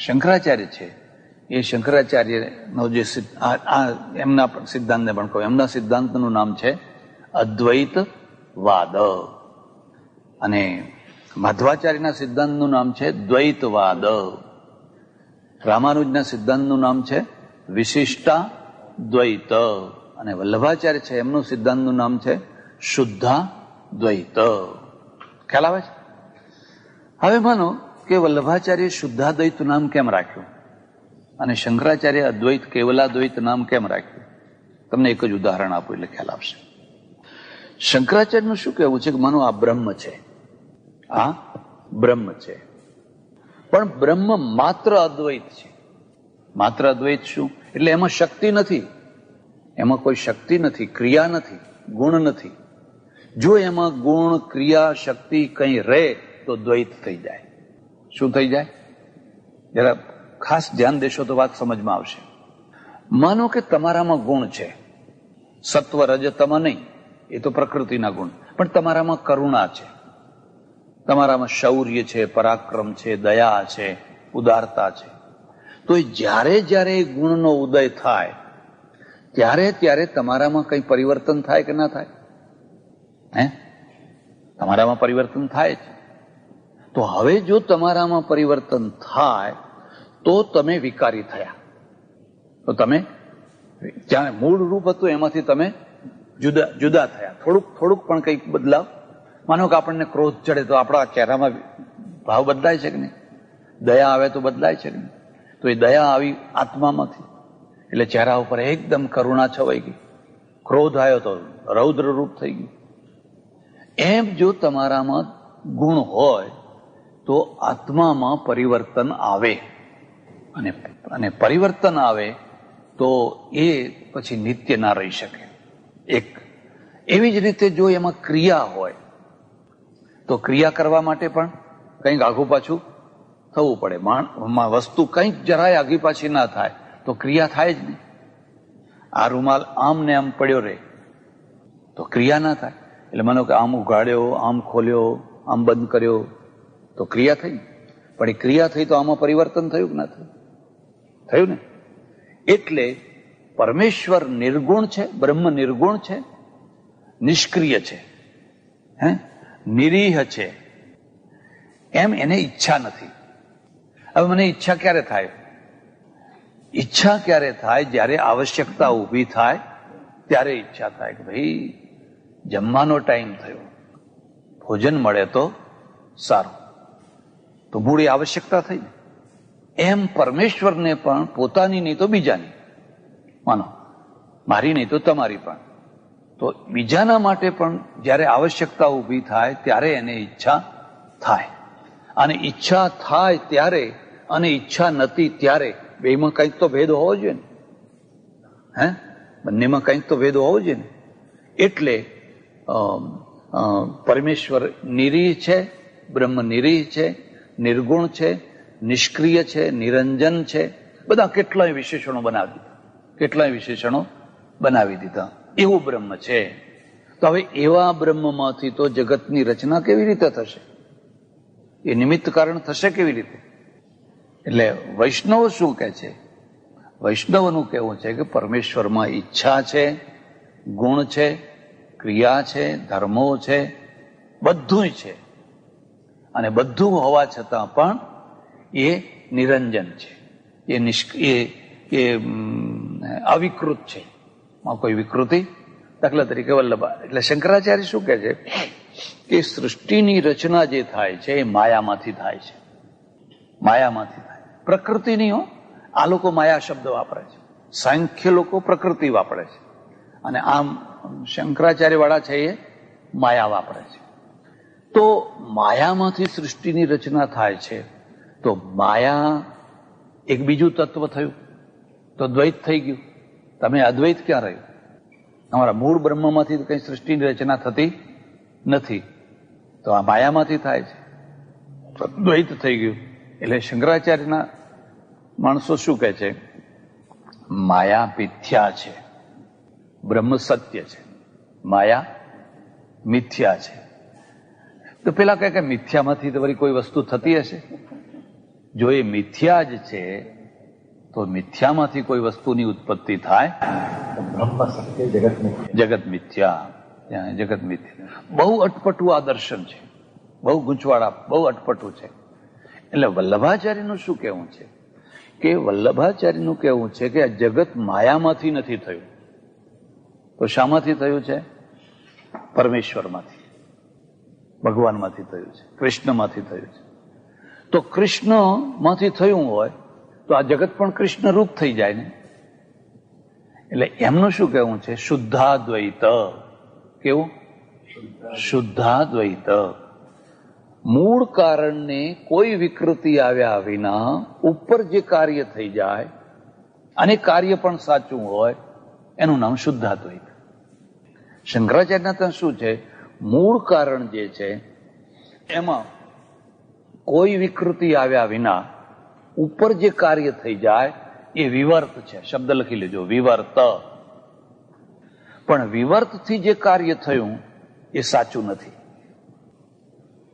શંકરાચાર્ય છે એ શંકરાચાર્યનો જે એમના સિદ્ધાંતને પણ કહું, એમના સિદ્ધાંતનું નામ છે અદ્વૈતવાદ, અને માધવાચાર્યના સિદ્ધાંતનું નામ છે દ્વૈતવાદ, રામાનુજના સિદ્ધાંતનું નામ છે વિશિષ્ટાદ્વૈત, અને વલ્લભાચાર્ય છે એમનું સિદ્ધાંતનું નામ છે શુદ્ધાદ્વૈત. ખ્યાલ આવે છે? હવે માનો કે વલ્લભાચાર્ય શુદ્ધાદ્વૈત નામ કેમ રાખ્યું અને શંકરાચાર્ય અદ્વૈત કેવલાદ્વૈત નામ કેમ રાખ્યું? તમને એક જ ઉદાહરણ આપું એટલે ખ્યાલ આવશે. શંકરાચાર્યનું શું કહેવું છે કે માનો આ બ્રહ્મ છે, આ બ્રહ્મ છે, પણ બ્રહ્મ માત્ર અદ્વૈત છે. માત્ર અદ્વૈત શું? એટલે એમાં શક્તિ નથી, એમાં કોઈ શક્તિ નથી, ક્રિયા નથી, ગુણ નથી. જો એમાં ગુણ, ક્રિયા, શક્તિ કંઈ રહે તો દ્વૈત થઈ જાય. શું થઈ જાય? જરા ખાસ ધ્યાન દેશો તો વાત સમજમાં આવશે. માનો કે તમારામાં ગુણ છે, સત્વ રજ તમ નહીં, એ તો પ્રકૃતિના ગુણ. પણ તમારામાં કરુણા છે, તમારામાં શૌર્ય છે, પરાક્રમ છે, દયા છે, ઉદારતા છે. તો જ્યારે જ્યારે એ ગુણનો ઉદય થાય ત્યારે ત્યારે તમારામાં કઈ પરિવર્તન થાય કે ના થાય? હે, તમારામાં પરિવર્તન થાય છે. તો હવે જો તમારામાં પરિવર્તન થાય તો તમે વિકારી થયા, તો તમે જ્યાં મૂળ રૂપ હતું એમાંથી તમે જુદા થયા. થોડુંક પણ કંઈક બદલાવ, માનો કે આપણને ક્રોધ ચડે તો આપણા ચહેરામાં ભાવ બદલાય છે કે નહીં? દયા આવે તો બદલાય છે કે નહીં? તો એ દયા આવી આત્મામાંથી, એટલે ચહેરા ઉપર એકદમ કરુણા છવાઈ ગઈ. ક્રોધ આવ્યો તો રૌદ્ર રૂપ થઈ ગયું. એમ જો તમારામાં ગુણ હોય તો આત્મામાં પરિવર્તન આવે, અને પરિવર્તન આવે તો એ પછી નિત્ય ના રહી શકે. એક એવી જ રીતે જો એમાં ક્રિયા હોય તો ક્રિયા કરવા માટે પણ કંઈક આઘું પાછું થવું પડે. વસ્તુ કંઈક જરાય આગી પાછી ના થાય તો ક્રિયા થાય જ નહીં. આ રૂમાલ આમ ને આમ પડ્યો રહે તો ક્રિયા ના થાય. એટલે માનો કે આમ ઉઘાડ્યો, આમ ખોલ્યો, આમ બંધ કર્યો તો ક્રિયા થઈ. પણ એ ક્રિયા થઈ તો આમાં પરિવર્તન થયું કે ના થયું? થયું ને. એટલે પરમેશ્વર નિર્ગુણ છે, બ્રહ્મ નિર્ગુણ છે, નિષ્ક્રિય છે, નિરીહ છે. એમ એને ઈચ્છા નથી. હવે મને ઈચ્છા ક્યારે થાય? ઈચ્છા ક્યારે થાય? જ્યારે આવશ્યકતા ઊભી થાય ત્યારે ઈચ્છા થાય કે ભાઈ જમવાનો ટાઈમ થયો, ભોજન મળે તો સારું. તો મૂળ આવશ્યકતા થઈ ને. એમ પરમેશ્વરને પણ પોતાની નહીં તો બીજાની, માનો મારી નહીં તો તમારી પણ, તો બીજાના માટે પણ જ્યારે આવશ્યકતા ઊભી થાય ત્યારે એને ઈચ્છા થાય. અને ઈચ્છા થાય ત્યારે અને ઈચ્છા નથી ત્યારે બેમાં કંઈક તો ભેદ હોવો જોઈએ ને. બંનેમાં કંઈક તો ભેદ હોવો જોઈએ ને. એટલે પરમેશ્વર નિરીહ છે, બ્રહ્મ નિરીહ છે, નિર્ગુણ છે, નિષ્ક્રિય છે, નિરંજન છે. બધા કેટલાય વિશેષણો બનાવી દીધા. એવું બ્રહ્મ છે. તો હવે એવા બ્રહ્મમાંથી તો જગતની રચના કેવી રીતે થશે? એ નિમિત્ત કારણ થશે કેવી રીતે? એટલે વૈષ્ણવ શું કહે છે? વૈષ્ણવનું કહેવું છે કે પરમેશ્વરમાં ઈચ્છા છે, ગુણ છે, ક્રિયા છે, ધર્મો છે, બધું છે. અને બધું હોવા છતાં પણ એ નિરંજન છે, એ અવિકૃત છે. કોઈ વિકૃતિ, દાખલા તરીકે વલ્લભા. એટલે શંકરાચાર્ય શું કહે છે કે સૃષ્ટિની રચના જે થાય છે એ માયામાંથી થાય છે. માયામાંથી થાય, પ્રકૃતિની હો. આ લોકો માયા શબ્દ વાપરે છે, સાંખ્ય લોકો પ્રકૃતિ વાપરે છે, અને આમ શંકરાચાર્ય વાળા છે એ માયા વાપરે છે. તો માયામાંથી સૃષ્ટિની રચના થાય છે. તો માયા એક બીજું તત્વ થયું તો દ્વૈત થઈ ગયું. તમે અદ્વૈત ક્યાં રહ્યું? અમારા મૂળ બ્રહ્મમાંથી કઈ સૃષ્ટિની રચના થતી નથી, તો આ માયામાંથી થાય છે, દ્વૈત થઈ ગયું. એટલે શંકરાચાર્યના માણસો શું કહે છે? માયા મિથ્યા છે, બ્રહ્મ સત્ય છે, માયા મિથ્યા છે. તો પેલા કહે કે મિથ્યામાંથી તો વળી કોઈ વસ્તુ થતી હશે? જો એ મિથ્યા જ છે તો મિથ્યામાંથી કોઈ વસ્તુની ઉત્પત્તિ થાય? બ્રહ્મ સત્ય, જગત મિથ્યા. જગત મિથ્યા. બહુ અટપટું આ દર્શન છે, બહુ ગૂંચવાડા, બહુ અટપટું છે. એટલે વલ્લભાચાર્યનું શું કહેવું છે કે વલ્લભાચાર્યનું કહેવું છે કે આ જગત માયામાંથી નથી થયું, તો શામાંથી થયું છે? પરમેશ્વરમાંથી, ભગવાનમાંથી થયું છે, કૃષ્ણમાંથી થયું છે. તો કૃષ્ણમાંથી થયું હોય તો આ જગત પણ કૃષ્ણ રૂપ થઈ જાય ને. એટલે એમનું શું કહેવું છે? શુદ્ધાદ્વૈત. કેવું? શુદ્ધાદ્વૈત. મૂળ કારણને કોઈ વિકૃતિ આવ્યા વિના ઉપર જે કાર્ય થઈ જાય અને કાર્ય પણ સાચું હોય એનું નામ શુદ્ધાદ્વૈત. શંકરાચાર્યના ત્યાં શું છે? મૂળ કારણ જે છે એમાં કોઈ વિકૃતિ આવ્યા વિના ઉપર જે કાર્ય થઈ જાય એ વિવર્ત છે. શબ્દ લખી લેજો, વિવર્ત. પણ વિવર્તથી જે કાર્ય થયું એ સાચું નથી.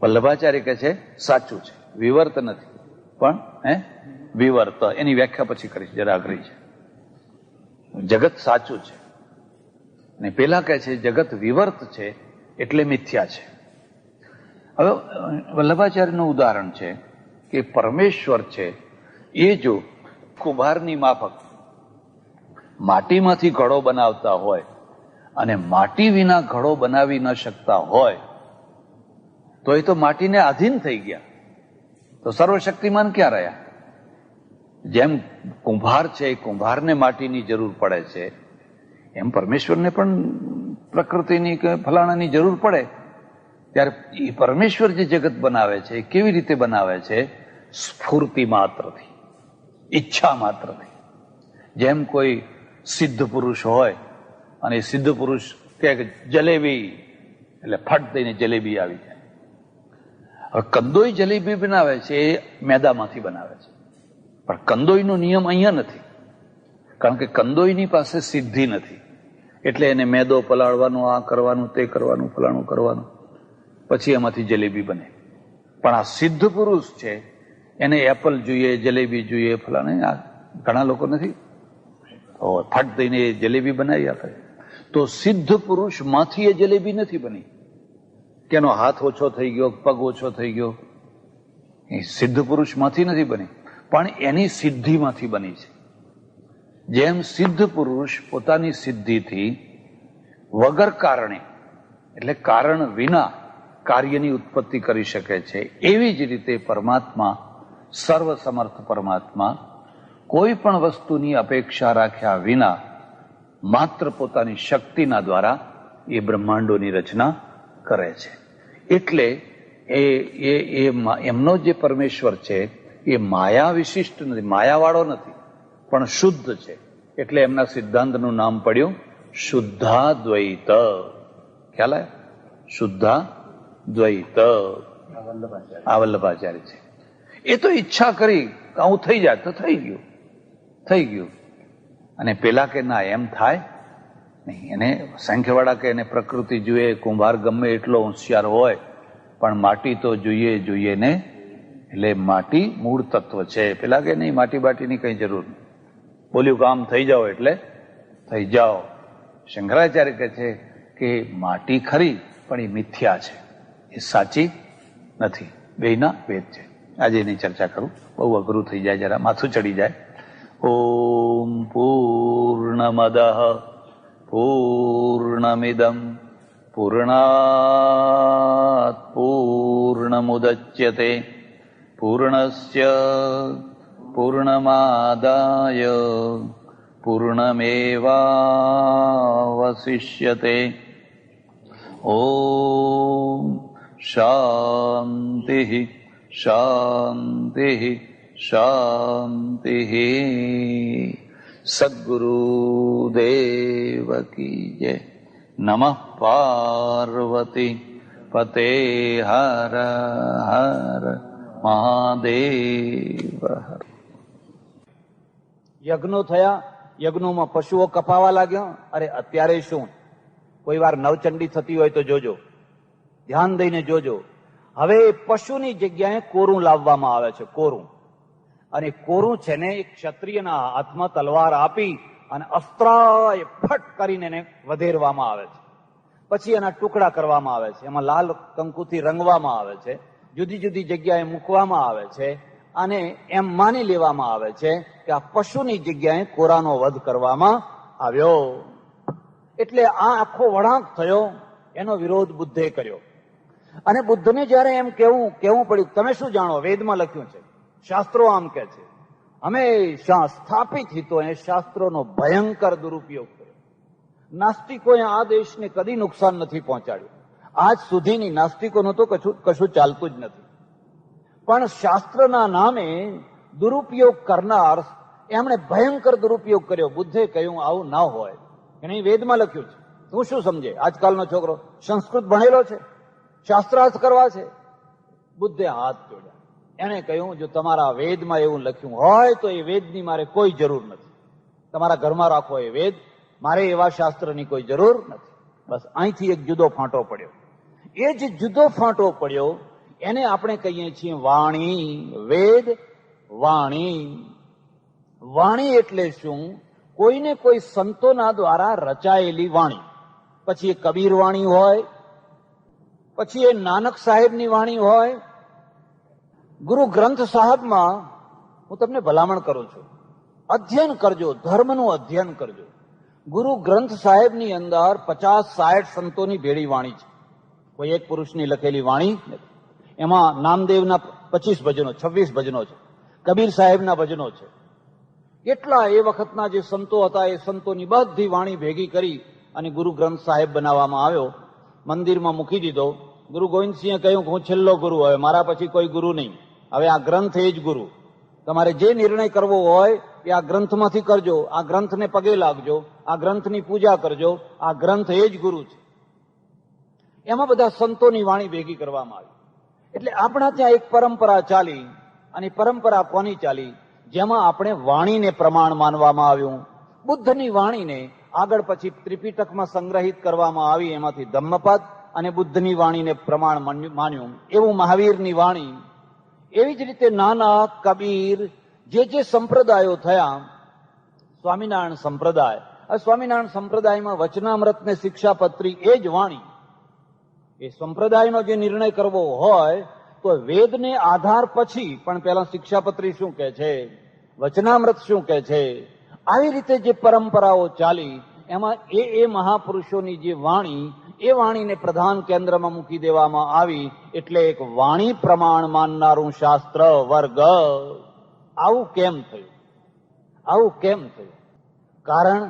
વલ્લભાચાર્ય કહે છે સાચું છે, વિવર્ત નથી. પણ વિવર્ત એની વ્યાખ્યા પછી કરીશ, જરા અઘરી છે. જગત સાચું છે અને પેલા કહે છે જગત વિવર્ત છે એટલે મિથ્યા છે. હવે વલ્લભાચાર્યનું ઉદાહરણ છે કે પરમેશ્વર છે એ જો કુંભારની માફક માટીમાંથી ઘડો બનાવતા હોય અને માટી વિના ઘડો બનાવી ન શકતા હોય તો એ તો માટીને આધીન થઈ ગયા, તો સર્વશક્તિમાન ક્યાં રહ્યા? જેમ કુંભાર છે એ કુંભારને માટીની જરૂર પડે છે, એમ પરમેશ્વરને પણ પ્રકૃતિની કે ફલાણાની જરૂર પડે. ત્યારે એ પરમેશ્વર જે જગત બનાવે છે એ કેવી રીતે બનાવે છે? સ્ફૂર્તિ માત્રથી, ઈચ્છા માત્રથી. જેમ કોઈ સિદ્ધ પુરુષ હોય અને એ સિદ્ધ પુરુષ કે જલેબી એટલે ફટ દઈને જલેબી આવી જાય. હવે કંદોઈ જલેબી બનાવે છે એ મેદામાંથી બનાવે છે, પણ કંદોઈનો નિયમ અહીંયા નથી, કારણ કે કંદોઈની પાસે સિદ્ધિ નથી. એટલે એને મેદો પલાળવાનો, આ કરવાનું, તે કરવાનું, ફલાણું કરવાનું, પછી એમાંથી જલેબી બને. પણ આ સિદ્ધ પુરુષ છે એને એપલ જોઈએ, જલેબી જોઈએ, ફલાણે. આ ઘણા લોકો નથી ફટ દઈને જલેબી બનાવી આપે. તો સિદ્ધ પુરુષમાંથી એ જલેબી નથી બની કે એનો હાથ ઓછો થઈ ગયો, પગ ઓછો થઈ ગયો. એ સિદ્ધ પુરુષમાંથી નથી બની, પણ એની સિદ્ધિમાંથી બની છે. જેમ સિદ્ધ પુરુષ પોતાની સિદ્ધિથી વગર કારણે એટલે કારણ વિના કાર્યની ઉત્પત્તિ કરી શકે છે, એવી જ રીતે પરમાત્મા, સર્વસમર્થ પરમાત્મા કોઈ પણ વસ્તુની અપેક્ષા રાખ્યા વિના માત્ર પોતાની શક્તિના દ્વારા એ બ્રહ્માંડોની રચના કરે છે. એટલે એમનો જે પરમેશ્વર છે એ માયા વિશિષ્ટ નથી, માયાવાળો નથી, પણ શુદ્ધ છે. એટલે એમના સિદ્ધાંતનું નામ પડ્યું શુદ્ધાદ્વૈત. ખ્યાલ આવે? શુદ્ધાદ્વૈત. આ વલ્લભાચાર્ય છે. એ તો ઈચ્છા કરી કે આવું થઈ જાય તો થઈ ગયું, થઈ ગયું. અને પેલા કે ના એમ થાય નહીં. એને સંખ્યવાળા કે એને પ્રકૃતિ જોઈએ, કુંભાર ગમે એટલો હોશિયાર હોય પણ માટી તો જોઈએ ને. એટલે માટી મૂળ તત્વ છે. પેલા કે નહીં માટી બાટીની કઈ જરૂર નહીં, બોલ્યું કામ થઈ જાઓ એટલે થઈ જાઓ. શંકરાચાર્ય કહે છે કે માટી ખરી પણ એ મિથ્યા છે, એ સાચી નથી. બેયના ભેદ છે. આજે એની ચર્ચા કરું, બહુ અઘરું થઈ જાય, જરા માથું ચડી જાય. ઓમ પૂર્ણમદ પૂર્ણમિદમ પૂર્ણાત પૂર્ણમુદચ્યતે પૂર્ણસ્ય પૂર્ણમાદાય પૂર્ણમેવાવશિષ્યતે. ઓમ શાંતિ શાંતિ શાંતિ. સદ્ગુરુદેવ કી જય. નમઃ પાર્વતી પતે. હર હર મહાદેવ. યજ્ઞો થયા, યજ્ઞોમાં પશુઓ કપાવા લાગ્યા. અરે અત્યારે શું, કોઈ વાર નવચંડી થતી હોય તો જોજો, ધ્યાન દઈને જોજો. હવે પશુની જગ્યાએ કોરું લાવવામાં આવે છે, કોરું. અને કોરું છે ને એક ક્ષત્રિયના હાથમાં તલવાર આપી અને અસ્ત્રાય ફટ કરીને એને વધેરવામાં આવે છે. પછી એના ટુકડા કરવામાં આવે છે, એમાં લાલ કંકુથી રંગવામાં આવે છે, જુદી જુદી જગ્યાએ મૂકવામાં આવે છે અને એમ માની લેવામાં આવે છે કે આ પશુની જગ્યાએ કોરાનો વધ કરવામાં આવ્યો. એટલે આ આખો વળાંક થયો, એનો વિરોધ બુદ્ધે કર્યો. અને બુદ્ધને જયારે એમ કેવું પડ્યું, તમે શું જાણો, વેદમાં લખ્યું છે, શાસ્ત્રો આમ કે છે. હંમેશા સ્થાપિત હિતોએ શાસ્ત્રોનો ભયંકર દુરુપયોગ કર્યો. નાસ્તિકોએ આ દેશને કદી નુકસાન નથી પહોંચાડ્યું. આજ સુધીની નાસ્તિકોનું તો કશું ચાલતું જ નથી. પણ શાસ્ત્રના નામે દુરુપયોગ કરનાર એમણે ભયંકર દુરુપયોગ કર્યો. બુદ્ધે કહ્યું આવું ના હોય, કે નહીં, વેદમાં લખ્યું છે. તું શું સમજે? આજકાલનો છોકરો સંસ્કૃત ભણેલો છે, શાસ્ત્રાર્થ કરવા છે. બુદ્ધે હાથ જોડ્યા. એને કહ્યું જો તમારા વેદમાં એવું લખ્યું હોય તો એ વેદની મારે કોઈ જરૂર નથી. તમારા ઘરમાં રાખો એ વેદ, મારે એવા શાસ્ત્રની કોઈ જરૂર નથી. બસ અહીંથી એક જુદો ફાંટો પડ્યો. એ જે જુદો ફાંટો પડ્યો એને આપણે કહીએ છીએ વાણી. વેદ વાણી. વાણી એટલે શું? કોઈને કોઈ સંતોના દ્વારા રચાયેલી વાણી. પછી એ કબીર વાણી હોય, પછી એ નાનક સાહેબની વાણી હોય. ગુરુ ગ્રંથ સાહેબમાં હું તમને ભલામણ કરું છું, અધ્યયન કરજો, ધર્મનું અધ્યયન કરજો. ગુરુ ગ્રંથ સાહેબની અંદર 50-60 સંતોની ભેળી વાણી છે. કોઈ એક પુરુષની લખેલી વાણી નથી. એમાં નામદેવના 25 ભજનો, 26 ભજનો છે. કબીર સાહેબના ભજનો છે. કેટલા એ વખતના જે સંતો હતા એ સંતોની બધી વાણી ભેગી કરી અને ગુરુ ગ્રંથ સાહેબ બનાવવામાં આવ્યો. મંદિરમાં મૂકી દીધો. ગુરુ ગોવિંદસિંહે કહ્યું કે હું છેલ્લો ગુરુ, હવે મારા પછી કોઈ ગુરુ નહીં, હવે આ ગ્રંથ એ જ ગુરુ. તમારે જે નિર્ણય કરવો હોય એ આ ગ્રંથમાંથી કરજો, આ ગ્રંથને પગે લાગજો, આ ગ્રંથની પૂજા કરજો, આ ગ્રંથ એ જ ગુરુ છે. એમાં બધા સંતોની વાણી ભેગી કરવામાં આવી. એટલે આપણા ત્યાં એક પરંપરા ચાલી, અને પરંપરા કોની ચાલી? જેમાં આપણે વાણીને પ્રમાણ માનવામાં આવ્યું. બુદ્ધની વાણીને આગળ પછી ત્રિપિટકમાં સંગ્રહિત કરવામાં આવી, એમાંથી ધમ્મપદ અને બુદ્ધની વાણીને પ્રમાણ માન્યું. એવું મહાવીરની વાણી. એવી જ રીતે નાનક, કબીર, જે સંપ્રદાયો થયા, સ્વામિનારાયણ સંપ્રદાય. આ સ્વામિનારાયણ સંપ્રદાયમાં વચનામૃતને શિક્ષાપત્રી એ જ વાણી. એ સંપ્રદાયનો જે નિર્ણય કરવો હોય તો વેદને આધાર પછી પણ પહેલા શિક્ષાપત્રી શું કહે છે, વચનામૃત શું કહે છે, આવી રીતે જે પરંપરાઓ ચાલી એમાં એ મહાપુરુષોની જે વાણી, એ વાણીને પ્રધાન કેન્દ્રમાં મૂકી દેવામાં આવી. એટલે એક વાણી પ્રમાણ માનનારું શાસ્ત્ર વર્ગ. આવું કેમ થયું? આવું કેમ થયું? કારણ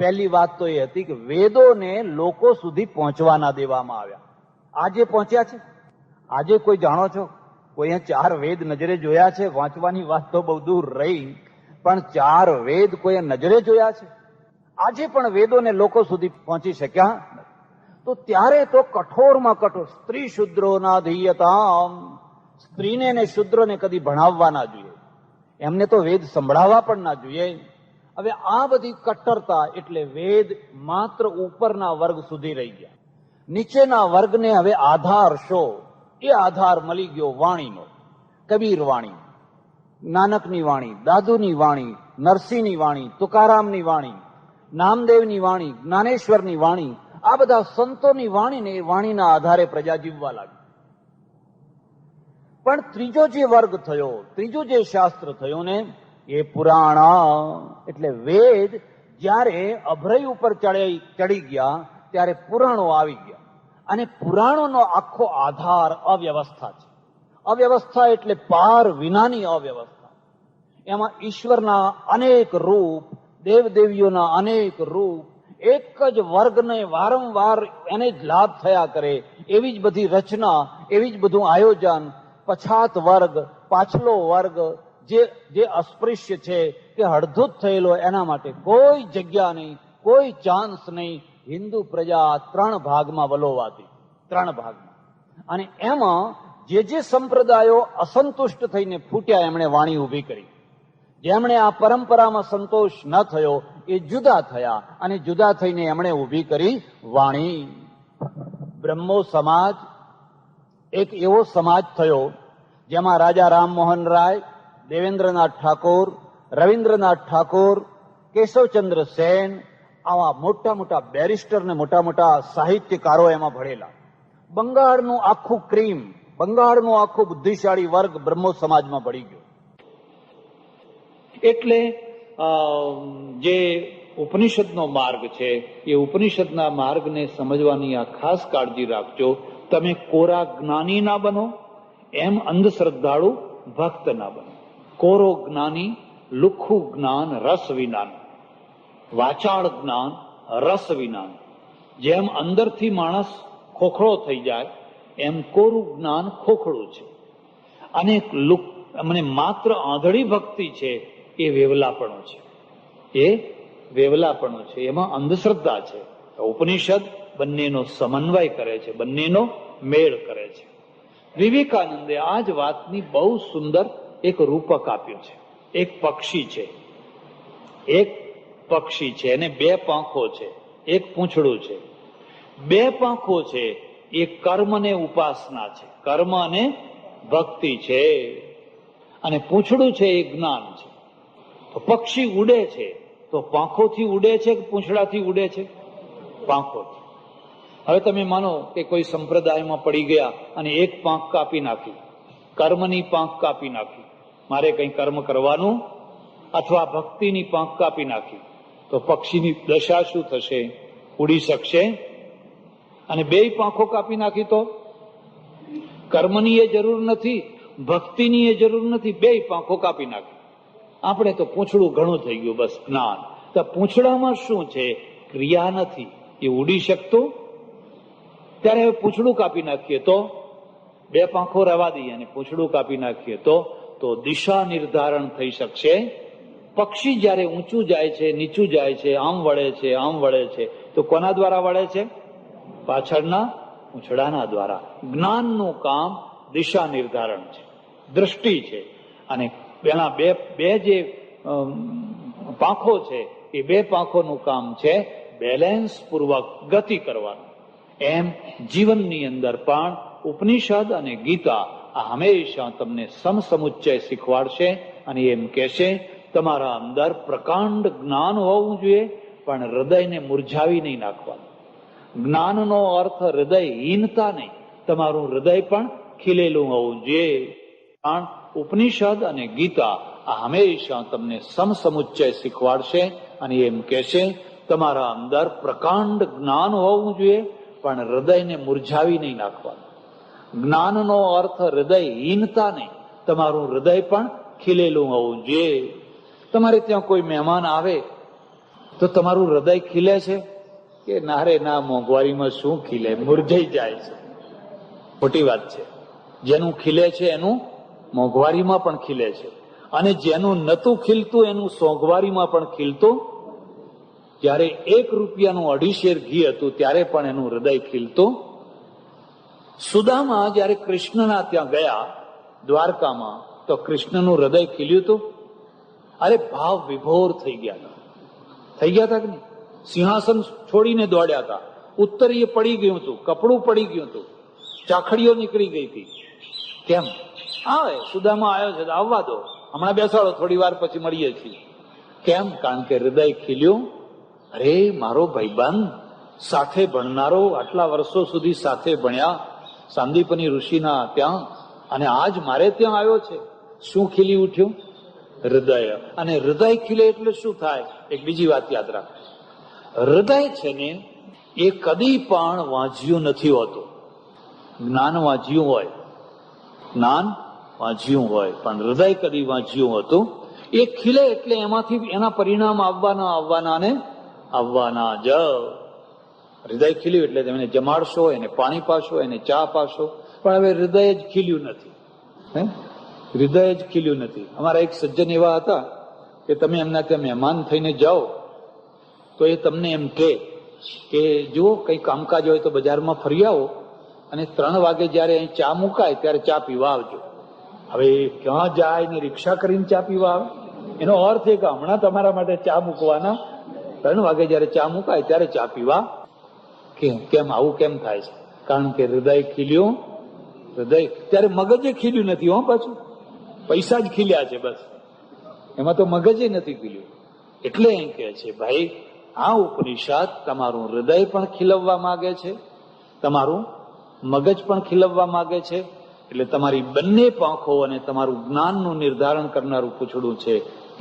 પહેલી વાત તો એ હતી કે વેદોને લોકો સુધી પહોંચવા ના દેવામાં આવ્યા. આજે પહોંચ્યા છે? આજે કોઈ જાણો છો? કોઈ 4 વેદ નજરે જોયા છે? વાંચવાની વાત તો બહુ દૂર રહી, પણ 4 વેદ કોઈ નજરે જોયા છે? આજે પણ વેદોને લોકો સુધી પહોંચી શક્યા? તો ત્યારે તો કઠોરમાં કઠોર સ્ત્રી શુદ્રો ના ધીયતા. સ્ત્રીને ને શુદ્રને કદી ભણાવવા ના જોઈએ, એમને તો વેદ સંભળાવવા પણ ના જોઈએ. હવે આ બધી કટ્ટરતા એટલે વેદ માત્ર ઉપરના વર્ગ સુધી રહી ગયા. નીચેના વર્ગને હવે આધાર શો? એ આધાર મળી ગયો વાણીનો. કબીર વાણી, નાનકની વાણી, દાદુની વાણી, નરસિંહની વાણી, તુકારામની વાણી, નામદેવની વાણી, જ્ઞાનેશ્વરની વાણી, આ બધા સંતોની વાણીને એ વાણીના આધારે પ્રજા જીવવા લાગી. પણ ત્રીજો જે વર્ગ થયો, ત્રીજો જે શાસ્ત્ર થયો ને, એ પુરાણ. એટલે વેદ જ્યારે અભ્રય ઉપર ચડી ગયા ત્યારે પુરાણો આવી ગયા. અને પુરાણોનો આખો આધાર અવ્યવસ્થા છે. અવ્યવસ્થા એટલે પાર વિનાની અવ્યવસ્થા. એમાં ઈશ્વરના અનેક રૂપ, દેવદેવીઓના અનેક રૂપ, એક જ વર્ગને વારંવાર એને જ લાભ થયા કરે એવી જ બધી રચના, એવી જ બધું આયોજન. પછાત વર્ગ, પાછલો વર્ગ, જે અસ્પૃશ્ય છે કે હળધૂત થયેલો, એના માટે કોઈ જગ્યા નહીં, કોઈ ચાન્સ નહીં. હિન્દુ પ્રજા 3 ભાગમાં વલોવાતી, 3 ભાગમાં. અને એમાં જે સંપ્રદાયો અસંતુષ્ટ થઈને ફૂટ્યા એમણે વાણી ઊભી કરી. જેમણે આ પરંપરામાં સંતોષ ન થયો એ જુદા થયા, અને જુદા થઈને એમણે ઊભી કરી વાણી. બ્રહ્મો સમાજ એક એવો સમાજ થયો જેમાં રાજા રામમોહન રાય, દેવેન્દ્રનાથ ઠાકોર, રવિન્દ્રનાથ ઠાકોર, કેશવચંદ્ર સેન, આવા મોટા મોટા બેરિસ્ટર ને મોટા મોટા સાહિત્યકારો એમાં ભળેલા. બંગાળનું આખું ક્રીમ, બંગાળનું આખું બુદ્ધિશાળી વર્ગ બ્રહ્મો સમાજમાં ભળી ગયો. એટલે જે ઉપનિષદનો માર્ગ છે એ ઉપનિષદના માર્ગને સમજવાની આ ખાસ કાળજી રાખજો. તમે કોરા જ્ઞાની ના બનો, એમ અંધશ્રદ્ધાળુ ભક્ત ના બનો. કોરો જ્ઞાની, લુખ્ખું જ્ઞાન રસ વિનાનું, વાચાળ જ્ઞાન રસ વિનાનું. જેમ અંદરથી માણસ ખોખળો થઈ જાય એમ કોરું જ્ઞાન ખોખળું છે. અને મને માત્ર આંધળી ભક્તિ છે એ વેવલાપણો છે, એ વેવલાપણો છે, એમાં અંધશ્રદ્ધા છે. ઉપનિષદ બંનેનો સમન્વય કરે છે, બંનેનો મેળ કરે છે. વિવેકાનંદે આ જ વાતની બહુ સુંદર એક રૂપક આપ્યું છે. એક પક્ષી છે, એક પક્ષી છે, એને બે પાંખો છે, એક પૂંછડું છે. બે પાંખો છે એ કર્મ ને ઉપાસના છે, કર્મ અને ભક્તિ છે, અને પૂંછડું છે એ જ્ઞાન છે. તો પક્ષી ઉડે છે તો પાંખોથી ઉડે છે કે પૂંછડાથી ઉડે છે? પાંખોથી. હવે તમે માનો કે કોઈ સંપ્રદાયમાં પડી ગયા અને એક પાંખ કાપી નાખી, કર્મની પાંખ કાપી નાખી, મારે કંઈ કર્મ કરવાનું, અથવા ભક્તિની પાંખ કાપી નાખી, તો પક્ષીની દશા શું થશે? ઉડી શકશે? અને બેય પાંખો કાપી નાખી તો કર્મની એ જરૂર નથી, ભક્તિની એ જરૂર નથી, બેય પાંખો કાપી નાખી. આપણે તો પૂંછડું ઘણું થઈ ગયું, બસ જ્ઞાન. તો પૂંછડામાં શું છે? ક્રિયા નથી, એ ઉડી શકતું. ત્યારે હવે પૂંછડું કાપી નાખીએ તો, બે પાંખો રવા દઈએ અને પૂંછડું કાપી નાખીએ તો દિશા નિર્ધારણ થઈ શકશે. પક્ષી જયારે ઊંચું જાય છે, નીચું જાય છે, આમ વળે છે, આમ વળે છે, તો કોના દ્વારા વળે છે? પાછળના પૂંછડાના દ્વારા. જ્ઞાનનું કામ દિશા નિર્ધારણ છે, દ્રષ્ટિ છે, અને પેલા બે જે પાંખો છે એ બે પાંખોનું કામ છે બેલેન્સ પૂર્વક ગતિ કરવાનું. એમ જીવનની અંદર પણ ઉપનિષદ અને ગીતા આ હંમેશા તમને સમસમુચ્ચય શીખવાડશે અને એમ કહેશે તમારા અંદર પ્રકાંડ જ્ઞાન હોવું જોઈએ, પણ હૃદયને મુરઝાવી નહીં નાખવાનું. જ્ઞાનનો અર્થ હૃદયહીનતા નહીં, તમારું હૃદય પણ ખીલેલું હોવું જોઈએ. પણ ઉપનિષદ અને ગીતા આ હંમેશા તમને સમસમુચ્ચય શીખવાડશે અને એમ કહેશે તમારા અંદર પ્રકાંડ જ્ઞાન હોવું જોઈએ, પણ હૃદયને મુરઝાવી નહીં નાખવાનું. જ્ઞાનનો અર્થ હૃદયહીનતા નહીં, તમારું હૃદય પણ ખીલેલું હોવું જોઈએ. તમારે ત્યાં કોઈ મહેમાન આવે તો તમારું હૃદય ખીલે છે કે ના રે ના, મોંઘવારીમાં શું ખીલે, મુરઝાઈ જાય છે. ખોટી વાત છે. જેનું ખીલે છે એનું મોંઘવારીમાં પણ ખીલે છે, અને જેનું નતું ખીલતું એનું સોંઘવારીમાં પણ ખીલતું. જયારે 1 રૂપિયાનું 2.5 શેર ઘી હતું ત્યારે પણ એનું હૃદય ખીલતું. સુદામા જયારે કૃષ્ણના ત્યાં ગયા દ્વારકામાં, તો કૃષ્ણનું હૃદય ખીલ્યું હતું. અરે ભાવ વિભોર થઈ ગયા હતા કે નહીં? સિંહાસન છોડીને દોડ્યા હતા, ઉત્તરીય પડી ગયું હતું, કપડું પડી ગયું હતું, ચાખડીઓ નીકળી ગઈ હતી. કેમ? આવે સુદામા આવ્યો છે, આવવા દો, હમણાં બેસાડો, થોડી વાર પછી મળીએ છીએ. કેમ? કારણ કે હૃદય ખીલ્યું. અરે મારો ભાઈબંધ, સાથે ભણનારો, આટલા વર્ષો સુધી સાથે ભણ્યા સાંદીપની ઋષિના ત્યાં, અને આજ મારે ત્યાં આવ્યો છે. શું ખીલી ઉઠ્યું? હૃદય. અને હૃદય ખીલે એટલે શું થાય? એક બીજી વાત યાદ રાખો. હૃદય છે ને એ કદી પણ વાંચ્યું નથી હોતું. જ્ઞાન વાંચ્યું હોય, જ્ઞાન વાંચ્યું હોય, પણ હૃદય કદી વાંચ્યું હતું. એ ખીલે એટલે એમાંથી એના પરિણામ આવવાના જ. હૃદય ખીલ્યું એટલે તમે જમાડશો, એને પાણી પાશો, એને ચા પાશો, પણ હવે હૃદય જ ખીલ્યું નથી. હૃદય જ ખીલ્યું નથી. અમારા એક સજ્જન એવા હતા કે તમે એમના ત્યાં મહેમાન થઈને જાઓ તો એ તમને એમ કહે કે જુઓ કંઈ કામકાજ હોય તો બજારમાં ફરી આવો, અને 3 વાગે જયારે અહીં ચા મુકાય ત્યારે ચા પીવા આવજો. હવે ક્યાં જાય ને રિક્ષા કરીને ચા પીવા આવે? એનો અર્થ એ કે હમણાં તમારા માટે ચા મૂકવાના, 3 વાગે જયારે ચા મુકાય ત્યારે ચા પીવા. કેમ આવું કેમ થાય છે? કારણ કે હૃદય ખીલ્યું. હૃદય ત્યારે મગજે ખીલ્યું નથી. પાછું પૈસા જ ખીલ્યા છે બસ, એમાં તો મગજે નથી ખીલ્યું. એટલે એમ કે છે ભાઈ, આ ઉપનિષદ તમારું હૃદય પણ ખીલવવા માંગે છે, તમારું મગજ પણ ખીલવવા માંગે છે. એટલે તમારી બંને પાંખો અને તમારું જ્ઞાનનું નિર્ધારણ કરનારું પૂંછડું છે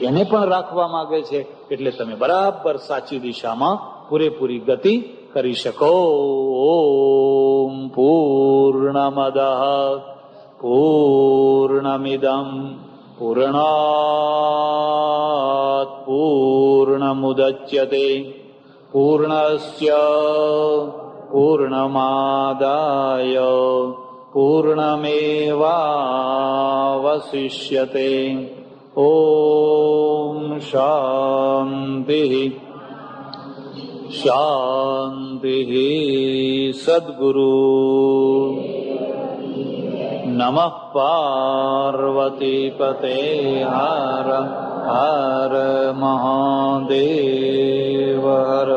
એને પણ રાખવા માંગે છે. એટલે તમે બરાબર સાચી દિશામાં પૂરેપૂરી ગતિ કરી શકો. ઓમ પૂર્ણમદઃ પૂર્ણમિદં પૂર્ણાત પૂર્ણમુદચ્યતે પૂર્ણસ્ય પૂર્ણમાદાય પૂર્ણમેવાવશિષ્યતે. ઓમ શાંતિ શાંતિ. સદ્ગુરુ નમઃ પાર્વતી પતે હર હર મહાદેવ હર